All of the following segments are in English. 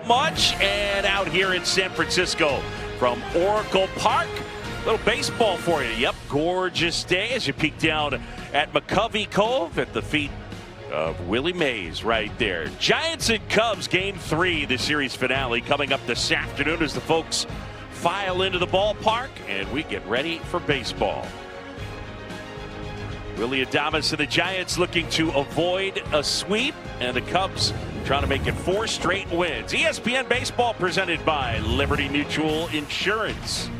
much. And out here in San Francisco from Oracle Park, little baseball for you. Yep, gorgeous day as you peek down at McCovey Cove at the feet of Willie Mays right there. Giants and Cubs game 3, the series finale coming up this afternoon as the folks file into the ballpark and we get ready for baseball. Willie Adames and the Giants looking to avoid a sweep, and the Cubs trying to make it 4 straight wins. ESPN Baseball presented by Liberty Mutual Insurance.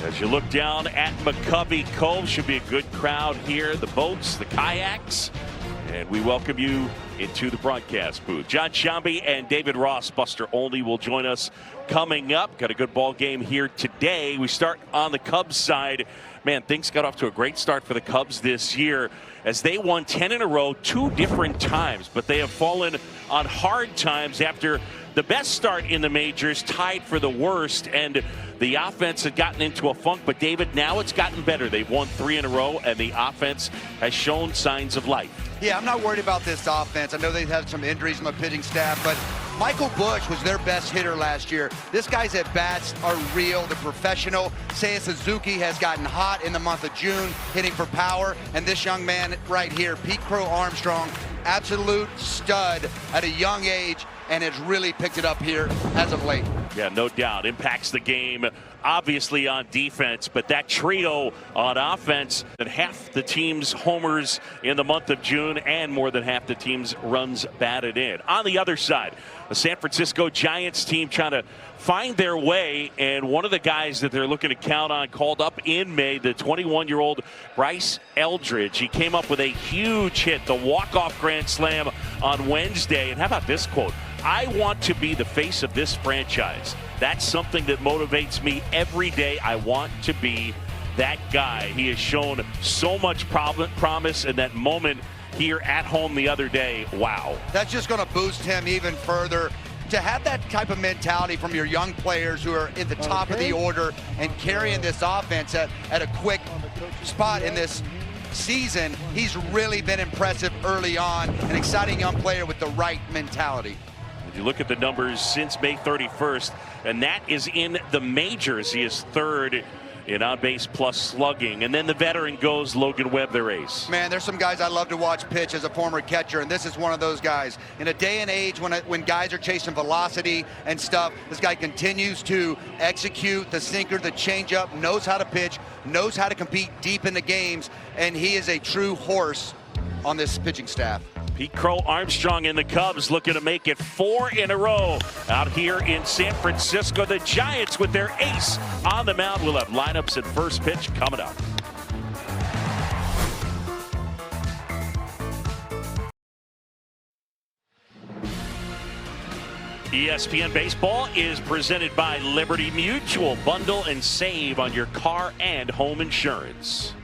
As you look down at McCovey Cove, should be a good crowd here. The boats, the kayaks, and we welcome you into the broadcast booth. John Shambi and David Ross, Buster Olney, will join us coming up. Got a good ball game here today. We start on the Cubs side. Man, things got off to a great start for the Cubs this year as they won 10 in a row 2 different times, but they have fallen on hard times after the best start in the majors, tied for the worst, and the offense had gotten into a funk. But David, now it's gotten better. They've won 3 in a row, and the offense has shown signs of life. Yeah, I'm not worried about this offense. I know they've had some injuries on the pitching staff, but Michael Busch was their best hitter last year. This guy's at-bats are real. They're professional. Seiya Suzuki has gotten hot in the month of June, hitting for power. And this young man right here, Pete Crow Armstrong, absolute stud at a young age, and has really picked it up here as of late. Yeah, no doubt. Impacts the game, obviously, on defense, but that trio on offense, that half the team's homers in the month of June and more than half the team's runs batted in. On the other side, the San Francisco Giants team trying to find their way, and one of the guys that they're looking to count on called up in May, the 21-year-old Bryce Eldridge. He came up with a huge hit, the walk-off grand slam on Wednesday. And how about this quote? "I want to be the face of this franchise. That's something that motivates me every day. I want to be that guy." He has shown so much promise in that moment here at home the other day. Wow. That's just going to boost him even further. To have that type of mentality from your young players who are at the top of the order and carrying this offense at a quick spot in this season, he's really been impressive early on. An exciting young player with the right mentality. You look at the numbers since May 31st, and that is in the majors. He is 3rd in on-base plus slugging. And then the veteran goes Logan Webb, their ace. Man, there's some guys I love to watch pitch as a former catcher, and this is one of those guys. In a day and age when guys are chasing velocity and stuff, this guy continues to execute the sinker, the changeup, knows how to pitch, knows how to compete deep in the games, and he is a true horse on this pitching staff. Pete Crow Armstrong and the Cubs looking to make it 4 in a row out here in San Francisco. The Giants with their ace on the mound. We'll have lineups at first pitch coming up. ESPN Baseball is presented by Liberty Mutual. Bundle and save on your car and home insurance.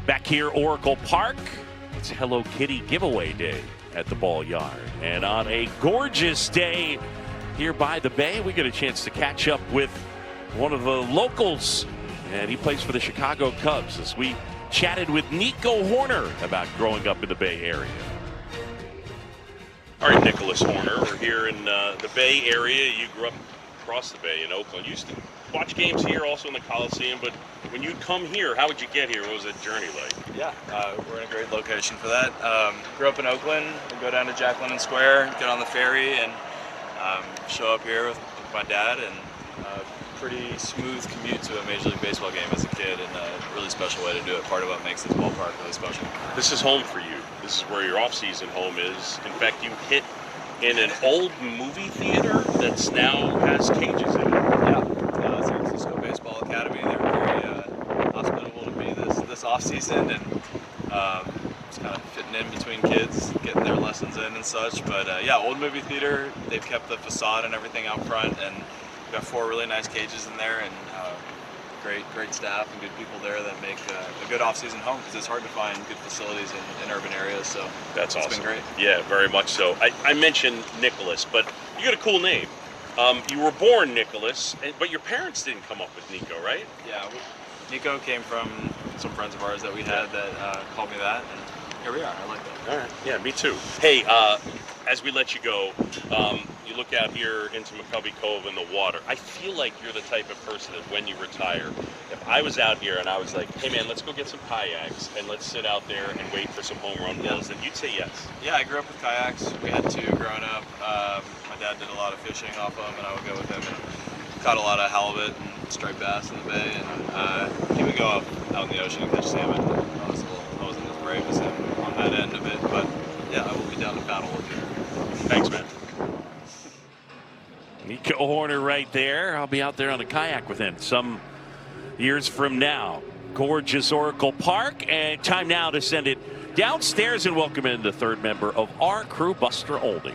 Back here, Oracle Park. It's Hello Kitty giveaway day at the Ball Yard. And on a gorgeous day here by the Bay, we get a chance to catch up with one of the locals. And he plays for the Chicago Cubs as we chatted with Nico Hoerner about growing up in the Bay Area. All right, Nicholas Hoerner, we're here in the Bay Area. You grew up across the Bay in Oakland. You used to watch games here, also in the Coliseum, but when you'd come here, how would you get here? What was that journey like? Yeah, we're in a great location for that. Grew up in Oakland, go down to Jack London Square, get on the ferry, and show up here with my dad, and pretty smooth commute to a Major League Baseball game as a kid, and a really special way to do it. Part of what makes this ballpark really special. This is home for you. This is where your off-season home is. In fact, you hit in an old movie theater that's now has cages in it. Yeah, San Francisco Baseball Academy. They were very hospitable to me this off-season, and just kind of fitting in between kids, getting their lessons in and such. But yeah, old movie theater. They've kept the facade and everything out front, and we've got 4 really nice cages in there, and great staff and good people there that make a good off-season home, because it's hard to find good facilities in urban areas. So that's awesome. It's been great. Yeah, very much so. I mentioned Nicholas, but you got a cool name. You were born Nicholas, but your parents didn't come up with Nico, right? Yeah, Nico came from some friends of ours that we had that called me that, and Here we are. I like that. All right. Yeah, me too. Hey, as we let you go, you look out here into McCovey Cove in the water. I feel like you're the type of person that when you retire, if I was out here and I was like, hey man, let's go get some kayaks and let's sit out there and wait for some home run balls, then you'd say yes. Yeah, I grew up with kayaks. We had 2 growing up. My dad did a lot of fishing off them, and I would go with him and caught a lot of halibut and striped bass in the bay. And he would go out in the ocean and catch salmon. I wasn't as brave as him on that end of it, but yeah, I will be down to paddle with you. Thanks, man. Nico Hoerner right there. I'll be out there on a kayak with him some years from now. Gorgeous Oracle Park, and time now to send it downstairs and welcome in the third member of our crew, Buster Olding.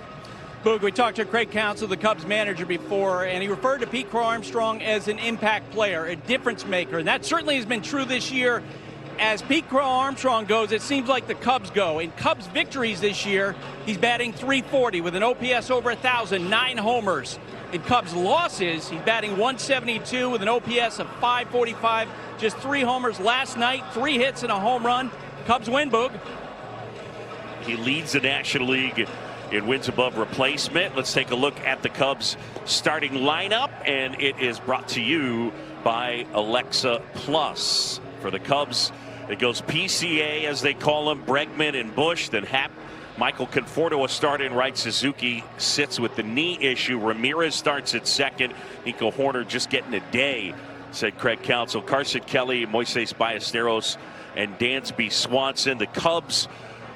Boog, we talked to Craig Counsell, the Cubs manager, before, and he referred to Pete Crow Armstrong as an impact player, a difference maker, and that certainly has been true this year. As Pete Crow Armstrong goes, it seems like the Cubs go. In Cubs victories this year, he's batting .340 with an OPS over 1,000, 9 homers. In Cubs losses, he's batting .172 with an OPS of .545, just 3 homers last night, 3 hits and a home run. Cubs win, Boog. He leads the National League in wins above replacement. Let's take a look at the Cubs starting lineup, and it is brought to you by Alexa Plus. For the Cubs, it goes PCA, as they call him, Bregman and Bush, then Happ. Michael Conforto a start in right. Suzuki sits with the knee issue. Ramirez starts at second. Nico Hoerner just getting a day, said Craig Counsell. Carson Kelly, Moises Ballesteros, and Dansby Swanson. The Cubs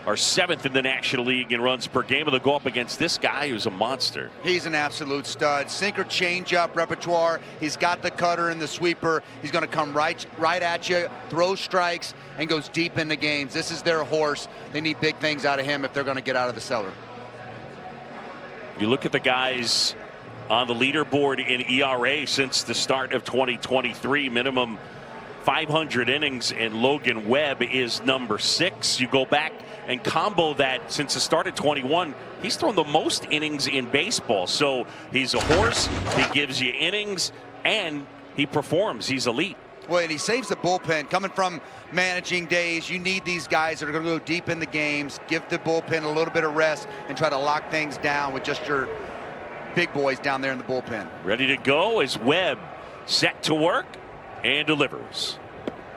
are 7th in the National League in runs per game, and they'll go up against this guy who's a monster. He's an absolute stud. Sinker changeup repertoire. He's got the cutter and the sweeper. He's going to come right at you, throw strikes, and goes deep into games. This is their horse. They need big things out of him if they're going to get out of the cellar. You look at the guys on the leaderboard in ERA since the start of 2023, minimum 500 innings, and Logan Webb is number 6. You go back and combo that since the start of 21, he's thrown the most innings in baseball. So he's a horse, he gives you innings, and he performs. He's elite. Well, and he saves the bullpen. Coming from managing days, you need these guys that are going to go deep in the games, give the bullpen a little bit of rest, and try to lock things down with just your big boys down there in the bullpen. Ready to go as Webb set to work and delivers.